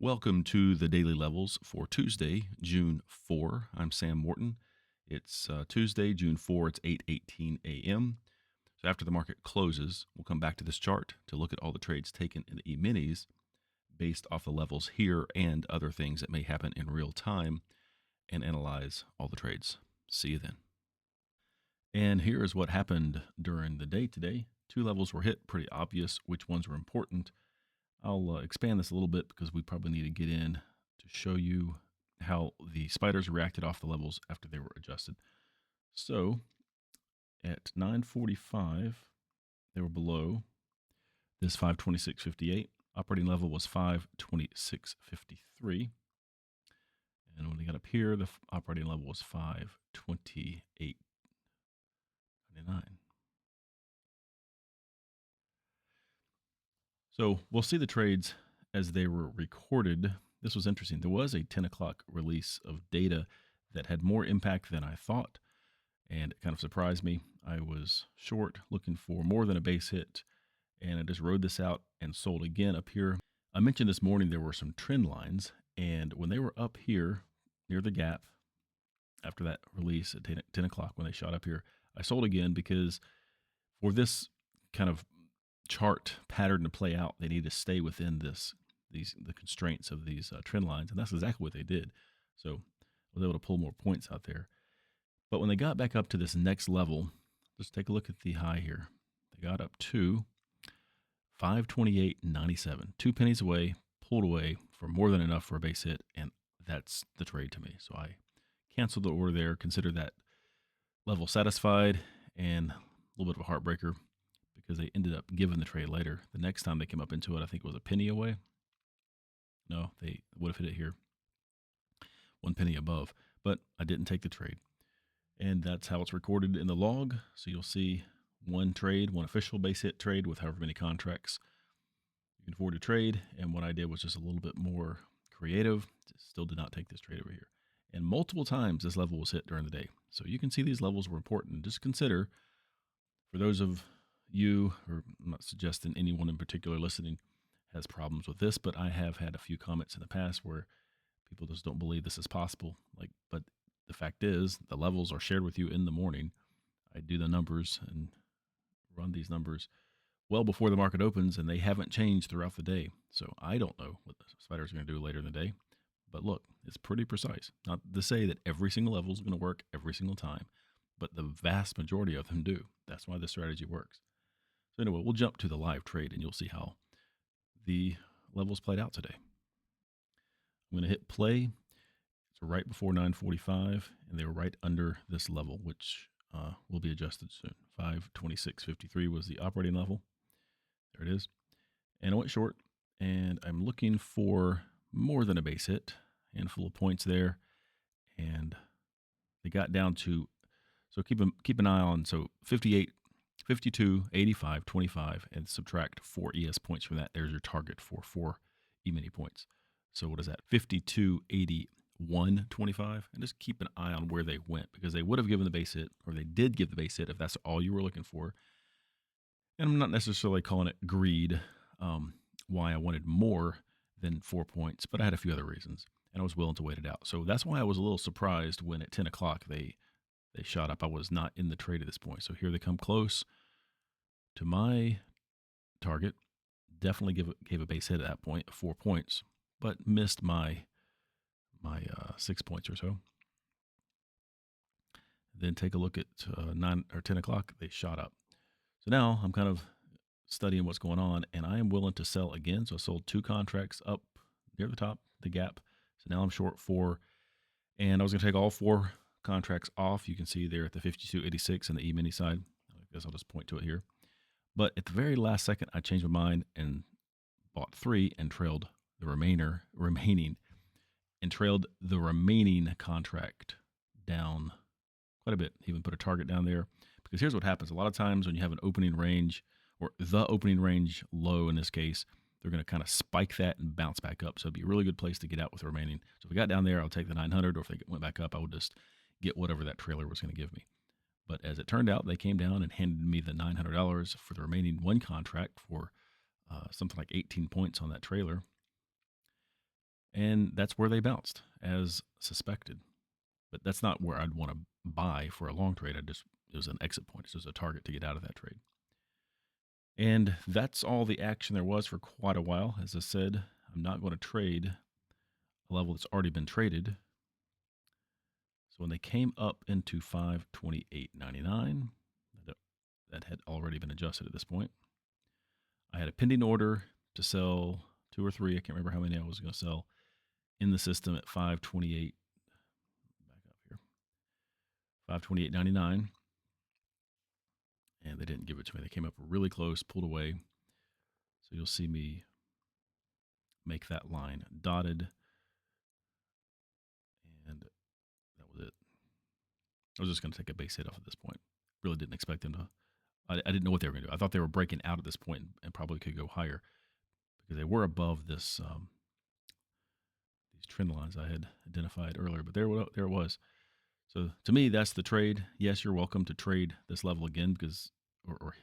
Welcome to the Daily Levels for Tuesday, June 4. I'm Sam Morton. It's Tuesday, June 4. It's 8:18 a.m. So after the market closes, we'll come back to this chart to look at all the trades taken in the E-minis based off the levels here and other things that may happen in real time and analyze all the trades. See you then. And here is what happened during the day today. Two levels were hit, pretty obvious which ones were important. I'll expand this a little bit because we probably need to get in to show you how the spiders reacted off the levels after they were adjusted. So at 9:45, they were below this 526.58. Operating level was 526.53. And when they got up here, the operating level was 528.99. So we'll see the trades as they were recorded. This was interesting. There was a 10 o'clock release of data that had more impact than I thought, and it kind of surprised me. I was short, looking for more than a base hit, and I just rode this out and sold again up here. I mentioned this morning there were some trend lines, and when they were up here near the gap after that release at 10 o'clock when they shot up here, I sold again because for this kind of chart pattern to play out, they need to stay within the constraints of these trend lines, and that's exactly what they did. So I was able to pull more points out there. But when they got back up to this next level, let's take a look at the high here. They got up to 528.97, 2 pennies away, pulled away for more than enough for a base hit, and that's the trade to me. So I canceled the order there, consider that level satisfied, and a little bit of a heartbreaker because they ended up giving the trade later. The next time they came up into it, I think it was a penny away. No, they would have hit it here, 1 penny above, but I didn't take the trade. And that's how it's recorded in the log. So you'll see one trade, one official base hit trade with however many contracts you can afford to trade. And what I did was just a little bit more creative. Still did not take this trade over here. And multiple times this level was hit during the day. So you can see these levels were important. Just consider, for those of you, or I'm not suggesting anyone in particular listening has problems with this, but I have had a few comments in the past where people just don't believe this is possible. But the fact is, the levels are shared with you in the morning. I do the numbers and run these numbers well before the market opens, and they haven't changed throughout the day. So I don't know what the spiders are going to do later in the day. But look, it's pretty precise. Not to say that every single level is going to work every single time, but the vast majority of them do. That's why this strategy works. So anyway, we'll jump to the live trade, and you'll see how the levels played out today. I'm going to hit play. It's right before 9:45, and they were right under this level, which will be adjusted soon. 526.53 was the operating level. There it is. And I went short, and I'm looking for more than a base hit, handful of points there, and they got down to, so keep an eye on, so 58, 52, 85, 25, and subtract 4 ES points from that. There's your target for 4 E-mini points. So what is that? 52, 81, 25, and just keep an eye on where they went, because they would have given the base hit, or they did give the base hit if that's all you were looking for. And I'm not necessarily calling it greed, why I wanted more than 4 points, but I had a few other reasons, and I was willing to wait it out. So that's why I was a little surprised when at 10 o'clock they shot up. I was not in the trade at this point. So here they come close to my target. Definitely gave a base hit at that point, 4 points, but missed my 6 points or so. Then take a look at 9 or 10 o'clock. They shot up. So now I'm kind of studying what's going on, and I am willing to sell again. So I sold 2 contracts up near the top, the gap. So now I'm short 4, and I was going to take all 4 contracts off. You can see there at the 52.86 and the E-mini side. I guess I'll just point to it here. But at the very last second, I changed my mind and bought 3 and trailed the remaining contract down quite a bit. Even put a target down there, because here's what happens. A lot of times when you have an opening range, or the opening range low in this case, they're going to kind of spike that and bounce back up. So it'd be a really good place to get out with the remaining. So if we got down there, I'll take the 900, or if they went back up, I would just get whatever that trailer was going to give me. But as it turned out, they came down and handed me the $900 for the remaining 1 contract for something like 18 points on that trailer. and that's where they bounced as suspected. But that's not where I'd want to buy for a long trade. It was an exit point. It was a target to get out of that trade. And that's all the action there was for quite a while. As I said, I'm not going to trade a level that's already been traded. So when they came up into 528.99, that had already been adjusted at this point. I had a pending order to sell 2 or 3. I can't remember how many I was going to sell in the system at 528. Back up here, 528.99. And they didn't give it to me. They came up really close, pulled away. So you'll see me make that line dotted. And that was it. I was just going to take a base hit off at this point. Really didn't expect them to. I didn't know what they were going to do. I thought they were breaking out at this point and probably could go higher because they were above this these trend lines I had identified earlier. But there it was. So to me, that's the trade. Yes, you're welcome to trade this level again because, or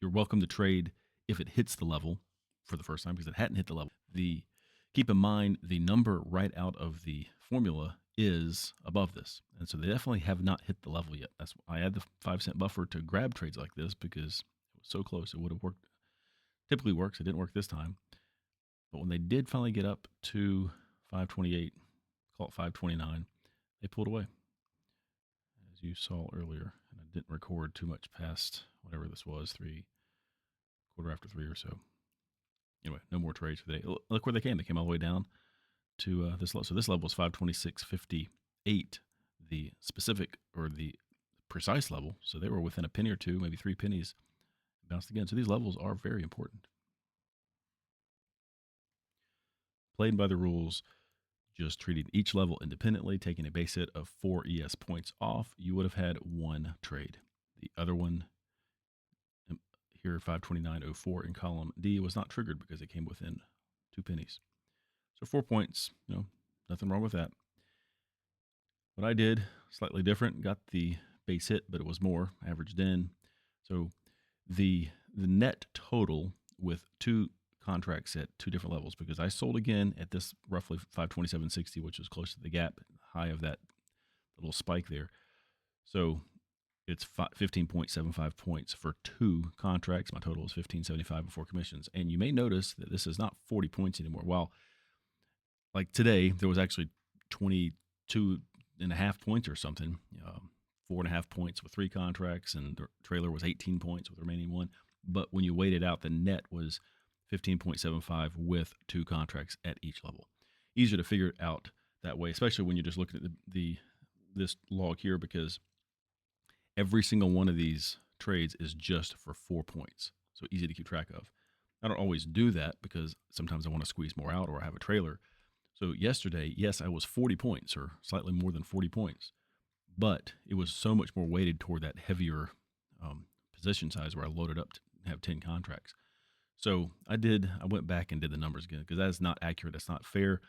you're welcome to trade if it hits the level for the first time because it hadn't hit the level. Keep in mind the number right out of the formula is above this, and so they definitely have not hit the level yet. That's why I had the 5-cent buffer to grab trades like this because it was so close. It would have worked. Typically works. It didn't work this time, but when they did finally get up to 528, call it 529, they pulled away. As you saw earlier, and I didn't record too much past whatever this was, 3/4 after 3 or so. Anyway, no more trades for the day. Look where they came. They came all the way down to this level. So this level was 526.58, the specific or the precise level. So they were within a penny or two, maybe 3 pennies. Bounced again. So these levels are very important. Played by the rules, just treating each level independently, taking a base hit of 4 ES points off, you would have had 1 trade. The other one here, 529.04 in column D, was not triggered because it came within 2 pennies. So 4 points, nothing wrong with that. What I did, slightly different, got the base hit, but it was more, averaged in. So the net total with 2 contracts at 2 different levels, because I sold again at this roughly 527.60, which is close to the gap high of that little spike there. So it's 15.75 points for 2 contracts. My total is 15.75 before commissions. And you may notice that this is not 40 points anymore. While like today, there was actually 22.5 points or something, 4.5 points with 3 contracts, and the trailer was 18 points with the remaining 1. But when you weighed it out, the net was 15.75 with 2 contracts at each level. Easier to figure it out that way, especially when you're just looking at this log here, because every single one of these trades is just for 4 points. So easy to keep track of. I don't always do that because sometimes I want to squeeze more out or I have a trailer. So yesterday, yes, I was 40 points or slightly more than 40 points, but it was so much more weighted toward that heavier position size where I loaded up to have 10 contracts. So I went back and did the numbers again because that is not accurate. That's not fair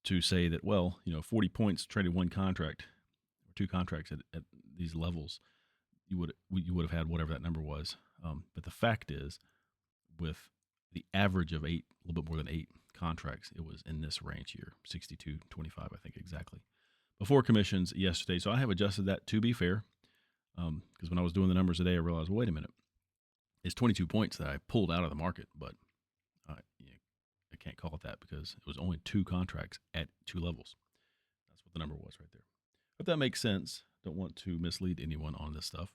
to say that, 40 points traded 1 contract or 2 contracts at these levels, you would have had whatever that number was. But the fact is, with the average of 8, a little bit more than 8 contracts, it was in this range here, 62.25, I think exactly, before commissions yesterday. So I have adjusted that to be fair, because when I was doing the numbers today, I realized, wait a minute, it's 22 points that I pulled out of the market, but I can't call it that because it was only 2 contracts at 2 levels. That's what the number was right there. Hope that makes sense. Don't want to mislead anyone on this stuff.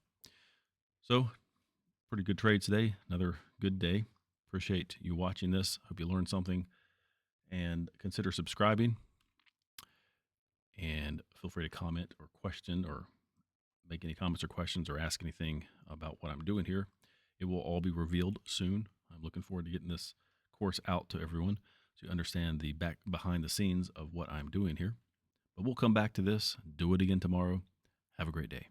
So, pretty good trade today. Another good day. Appreciate you watching this. Hope you learned something. And consider subscribing. And feel free to comment or question or make any comments or questions or ask anything about what I'm doing here. It will all be revealed soon. I'm looking forward to getting this course out to everyone to understand the behind the scenes of what I'm doing here. But we'll come back to this, do it again tomorrow. Have a great day.